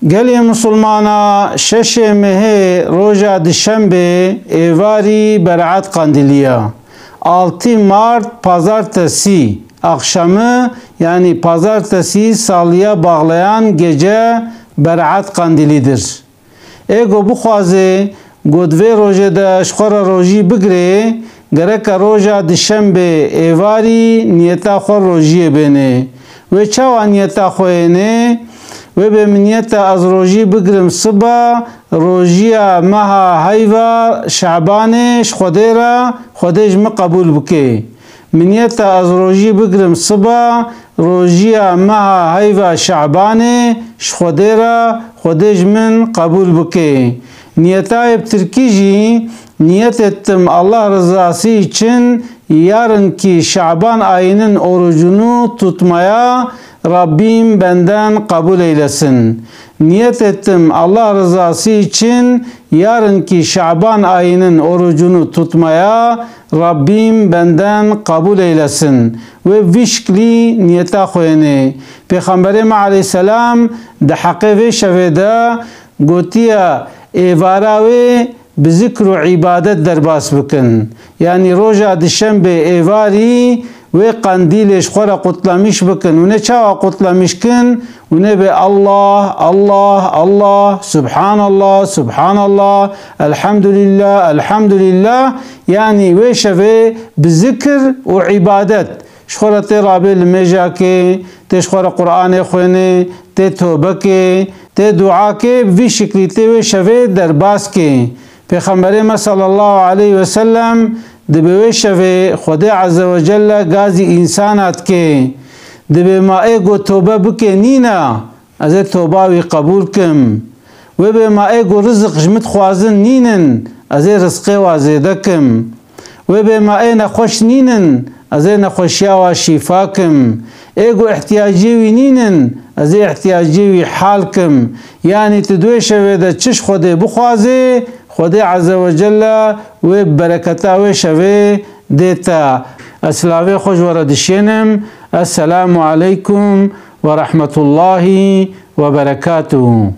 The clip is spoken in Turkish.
گلی مسلمانا شش مه روژا دشنبه ایواری برعت قندیلیا 6 مارت pazartesi akşamı yani pazartesi salıya bağlayan gece ber'at kandilidir. Ego bu xwaze godve roje de şxora roji bigre gereka roja dişembe evari niyeta xor rojiye bene ve çawa niyeta xoyene ve be niyeta az roji bigrim sıba rojiya maha hayva şabane şxodera xodej mi kabul bike منيتا از روجي بگرم صبا روجيا مها هيفا شعباني شخوديرا خودج من قبول بكي نيتا بتركيجي نيتتم الله رضası için yarınki Şaban ayının orucunu tutmaya Rabbim benden kabul eylesin. Niyet ettim Allah rızası için yarınki Şaban ayının orucunu tutmaya Rabbim benden kabul eylesin. Ve vişkli niyeta koyene. Peygamberim aleyhisselam de hakkı ve şevede gotiya evara ve bizikru ibadet derbas bikin. Yani roja dişembe evari ve kandiliş xora kutlamış bikin. Ve ne çağa kutlamış kin? Ve ne be Allah, Allah, Allah, Subhanallah, Subhanallah, Elhamdülillah, Elhamdülillah. Yani ve şeve bizikr ve ibadet. Şxora te rabil mecake, te şxora Kur'an-ı khune, te tövbe ke, te dua ke, vi şekli te ve şeve derbas ke. Peygamberimiz sallallahu aleyhi ve sellem دبی شوی خدا عز و جل گازی انسانات که دبی ما ایگو توبه بکنینا از توبه وی قبول کم و به ما ایگو رزق جمت خوازن نینن از رزقی وازیده کم و به ما ای نخوش نینن از نخوشیا و شفا کم ایگو احتیاجی وی نینن از احتیاجی وی حال کم یعنی تدوی شوی ده چش خدا بخوازی خدا عز و جل و برکتا و شوی دیتا اسلاوی خوش وردشینم السلام علیکم و رحمت الله و برکاته.